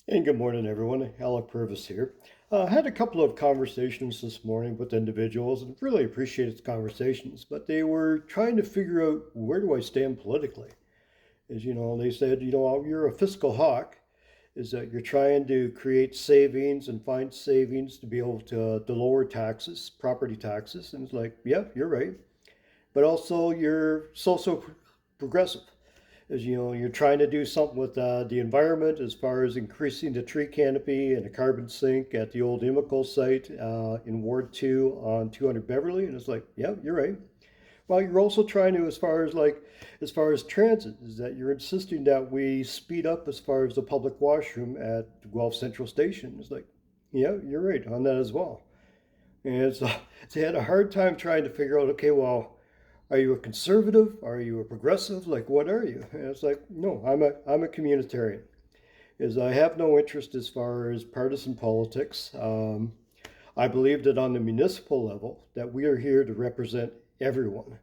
And good morning, everyone. Alec Purves here. I had a couple of conversations this morning with individuals and really appreciated the conversations, but they were trying to figure out where do I stand politically. As you know, they said, you're a fiscal hawk, is that you're trying to create savings and find savings to be able to lower taxes, property taxes. And it's like, yeah, you're right. But also you're social progressive, as you know, you're trying to do something with the environment as far as increasing the tree canopy and a carbon sink at the old Imico site in Ward 2 on 200 Beverly. And it's like, yeah, you're right. Well, you're also trying to, as far as transit, is that you're insisting that we speed up as far as the public washroom at Guelph Central Station. It's like, yeah, you're right on that as well. And so they had a hard time trying to figure out, okay, well, are you a conservative? Are you a progressive? Like, what are you? And it's like, no, I'm a communitarian. Is I have no interest as far as partisan politics. I believe that on the municipal level, that we are here to represent everyone,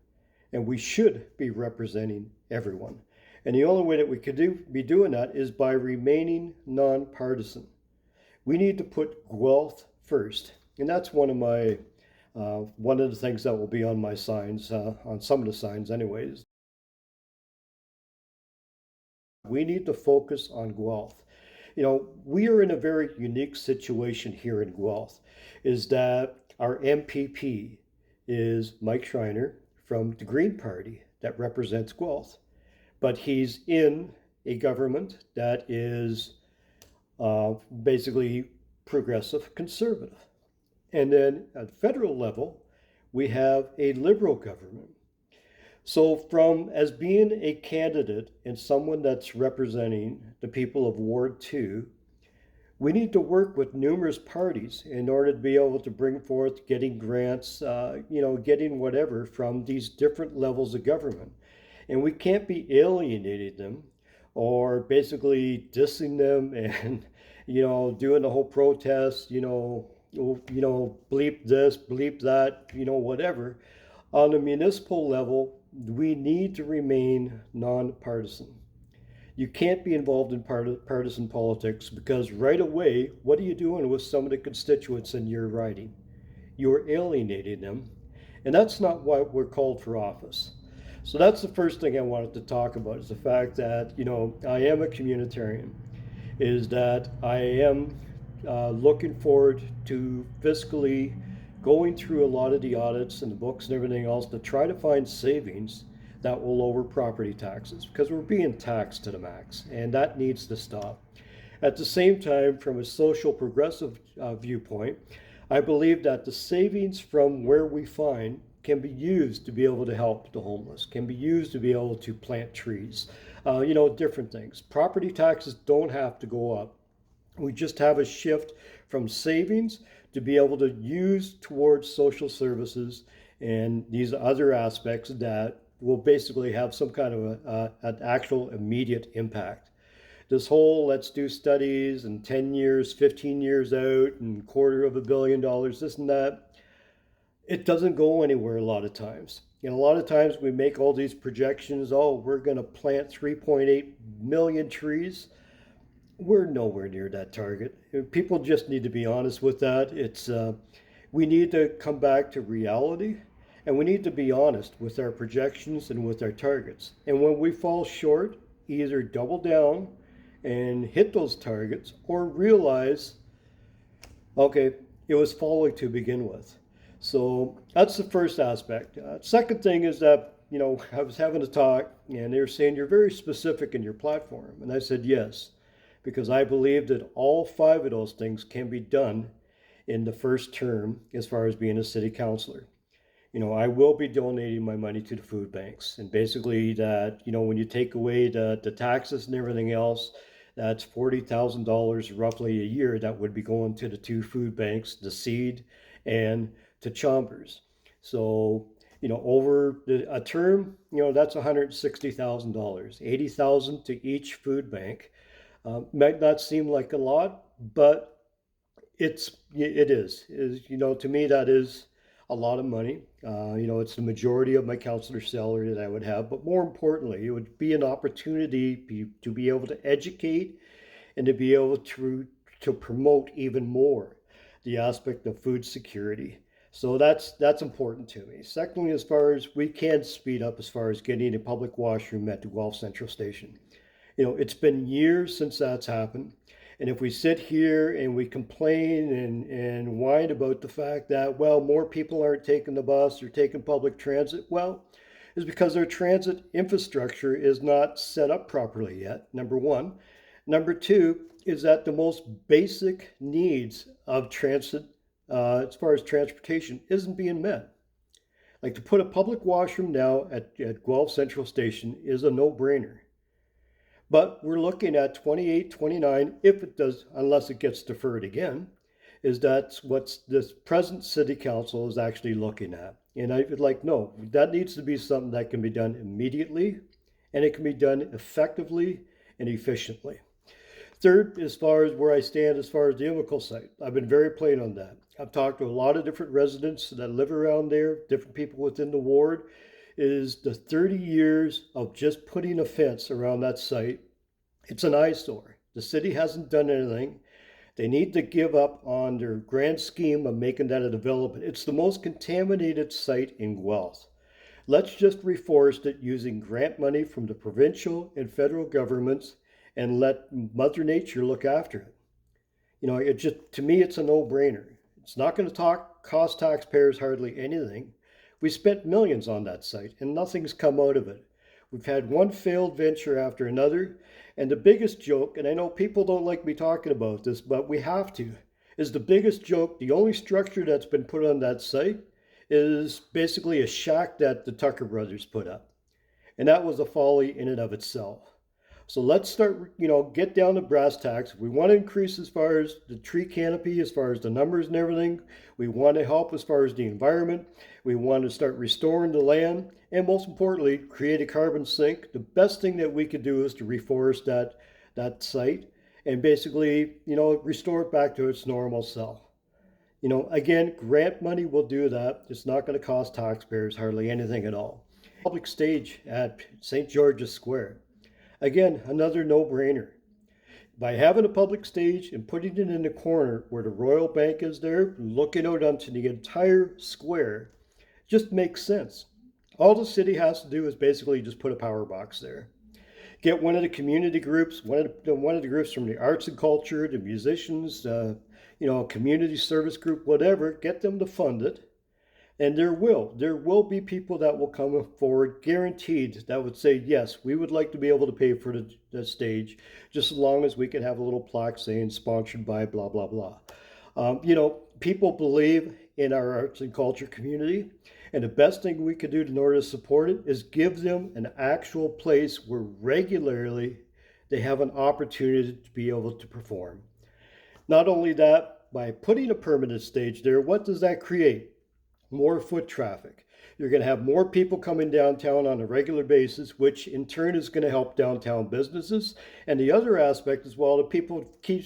and we should be representing everyone. And the only way that we could be doing that is by remaining nonpartisan. We need to put Guelph first, and that's one of the things that will be on my signs, on some of the signs, anyways. We need to focus on Guelph. You know, we are in a very unique situation here in Guelph, is that our MPP is Mike Schreiner from the Green Party that represents Guelph, but he's in a government that is basically progressive conservative. And then at federal level, we have a liberal government. So, from as being a candidate and someone that's representing the people of Ward 2, we need to work with numerous parties in order to be able to bring forth getting grants, getting whatever from these different levels of government. And we can't be alienating them or basically dissing them and, doing the whole protest, bleep this, bleep that, whatever. On the municipal level, we need to remain nonpartisan. You can't be involved in partisan politics because right away, what are you doing with some of the constituents in your riding? You're alienating them, and that's not why we're called for office. So that's the first thing I wanted to talk about is the fact that, I am a communitarian, is that I am looking forward to fiscally going through a lot of the audits and the books and everything else to try to find savings that will lower property taxes because we're being taxed to the max and that needs to stop. At the same time, from a social progressive viewpoint, I believe that the savings from where we find can be used to be able to help the homeless, can be used to be able to plant trees, different things. Property taxes don't have to go up. We just have a shift from savings to be able to use towards social services and these other aspects that will basically have some kind of an actual immediate impact. This whole let's do studies and 10 years, 15 years out, and $250 million, this and that, it doesn't go anywhere a lot of times. And a lot of times we make all these projections, oh, we're going to plant 3.8 million trees. We're nowhere near that target. People just need to be honest with that. We need to come back to reality and we need to be honest with our projections and with our targets. And when we fall short, either double down and hit those targets or realize, okay, it was folly to begin with. So that's the first aspect. Second thing is that, I was having a talk and they were saying you're very specific in your platform. And I said, yes, because I believe that all five of those things can be done in the first term as far as being a city councilor. I will be donating my money to the food banks. And basically, that, when you take away the taxes and everything else, that's $40,000 roughly a year that would be going to the two food banks, the seed and to Chombers. So, over a term, that's $160,000, 80,000 to each food bank. Might not seem like a lot, but it is. To me that is a lot of money. It's the majority of my counselor salary that I would have, but more importantly, it would be an opportunity to be able to educate and to be able to promote even more the aspect of food security. So that's important to me. Secondly, as far as we can speed up as far as getting a public washroom at the Guelph Central Station. It's been years since that's happened. And if we sit here and we complain and whine about the fact that, well, more people aren't taking the bus or taking public transit, well, it's because our transit infrastructure is not set up properly yet, number one. Number two is that the most basic needs of transit, as far as transportation, isn't being met. Like to put a public washroom now at Guelph Central Station is a no brainer. But we're looking at 28, 29, if it does, unless it gets deferred again, is that's what this present city council is actually looking at. And I would like, no, that needs to be something that can be done immediately and it can be done effectively and efficiently. Third, as far as where I stand as far as the Umical site, I've been very plain on that. I've talked to a lot of different residents that live around there, different people within the ward. Is the 30 years of just putting a fence around that site. It's an eyesore. The city hasn't done anything. They need to give up on their grand scheme of making that a development. It's the most contaminated site in Guelph. Let's just reforest it using grant money from the provincial and federal governments and let Mother Nature look after it. It just, to me, it's a no-brainer. It's not going to cost taxpayers hardly anything. We spent millions on that site and nothing's come out of it. We've had one failed venture after another. And the biggest joke, and I know people don't like me talking about this, but we have to, is the biggest joke, the only structure that's been put on that site is basically a shack that the Tucker brothers put up. And that was a folly in and of itself. So let's start, get down to brass tacks. We want to increase as far as the tree canopy, as far as the numbers and everything. We want to help as far as the environment. We want to start restoring the land. And most importantly, create a carbon sink. The best thing that we could do is to reforest that site and basically, restore it back to its normal self. Again, grant money will do that. It's not going to cost taxpayers hardly anything at all. Public stage at St. George's Square. Again, another no-brainer. By having a public stage and putting it in the corner where the Royal Bank is there, looking out onto the entire square, just makes sense. All the city has to do is basically just put a power box there. Get one of the community groups, one of the groups from the arts and culture, the musicians, community service group, whatever, get them to fund it. And there will be people that will come forward, guaranteed, that would say, yes, we would like to be able to pay for the stage, just as long as we can have a little plaque saying sponsored by blah, blah, blah. People believe in our arts and culture community, and the best thing we could do in order to support it is give them an actual place where regularly they have an opportunity to be able to perform. Not only that, by putting a permanent stage there, what does that create? More foot traffic. You're going to have more people coming downtown on a regular basis, which in turn is going to help downtown businesses. And the other aspect as well that people keep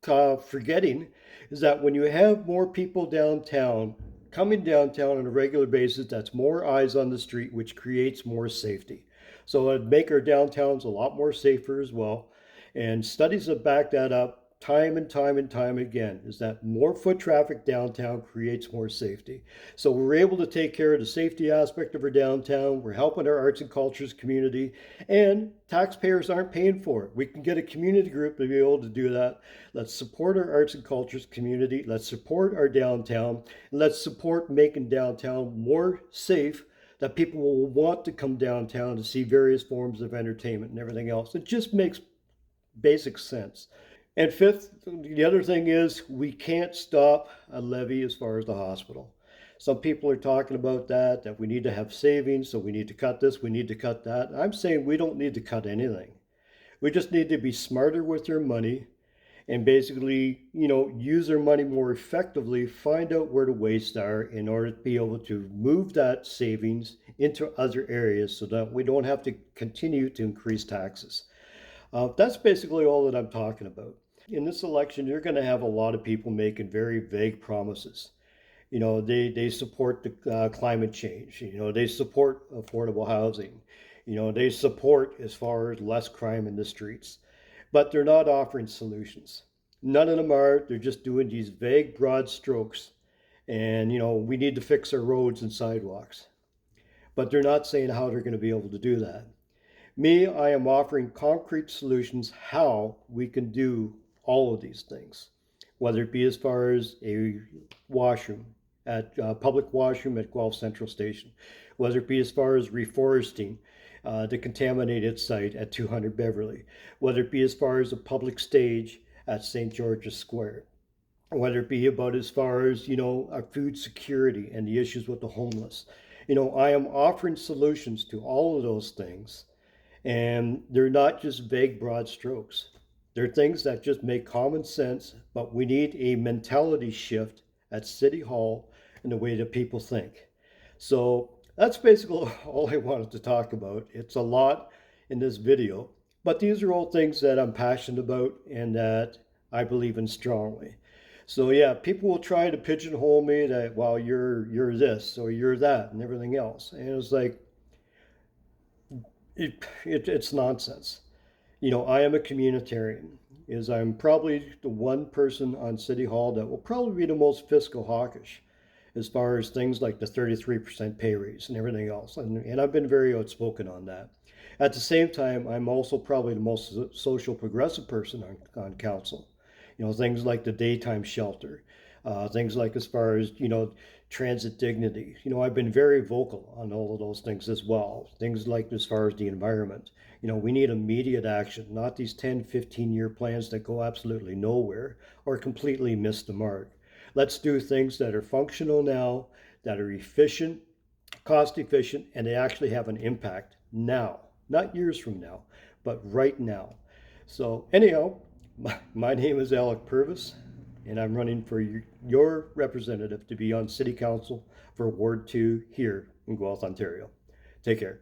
forgetting is that when you have more people downtown, coming downtown on a regular basis, that's more eyes on the street, which creates more safety. So it'd make our downtowns a lot more safer as well. And studies have backed that up time and time and time again, is that more foot traffic downtown creates more safety. So we're able to take care of the safety aspect of our downtown. We're helping our arts and cultures community, and taxpayers aren't paying for it. We can get a community group to be able to do that. Let's support our arts and cultures community. Let's support our downtown, and let's support making downtown more safe, that people will want to come downtown to see various forms of entertainment and everything else. It just makes basic sense. And fifth, the other thing is we can't stop a levy as far as the hospital. Some people are talking about that we need to have savings, so we need to cut this, we need to cut that. I'm saying we don't need to cut anything. We just need to be smarter with your money and basically, use their money more effectively, find out where the wastes are in order to be able to move that savings into other areas so that we don't have to continue to increase taxes. That's basically all that I'm talking about. In this election, you're going to have a lot of people making very vague promises. They support the climate change. They support affordable housing. They support as far as less crime in the streets. but they're not offering solutions. None of them are. They're just doing these vague, broad strokes. And, we need to fix our roads and sidewalks. But they're not saying how they're going to be able to do that. Me, I am offering concrete solutions how we can do all of these things, whether it be as far as a washroom at public washroom at Guelph Central Station, whether it be as far as reforesting the contaminated site at 200 Beverly, whether it be as far as a public stage at St. George's Square, whether it be about as far as our food security and the issues with the homeless. I am offering solutions to all of those things, and they're not just vague, broad strokes. They're things that just make common sense, but we need a mentality shift at City Hall in the way that people think. So that's basically all I wanted to talk about. It's a lot in this video, but these are all things that I'm passionate about and that I believe in strongly. So yeah, people will try to pigeonhole me that, well, you're this or you're that and everything else, and it's like it's nonsense. I am a communitarian, is I'm probably the one person on City Hall that will probably be the most fiscal hawkish as far as things like the 33% pay raise and everything else. And I've been very outspoken on that. At the same time, I'm also probably the most social progressive person on council. Things like the daytime shelter, things like as far as, transit dignity. I've been very vocal on all of those things as well. Things like as far as the environment. We need immediate action, not these 10, 15-year plans that go absolutely nowhere or completely miss the mark. Let's do things that are functional now, that are efficient, cost efficient, and they actually have an impact now, not years from now, but right now. So anyhow, my name is Alec Purves, and I'm running for your representative to be on City Council for Ward 2 here in Guelph, Ontario. Take care.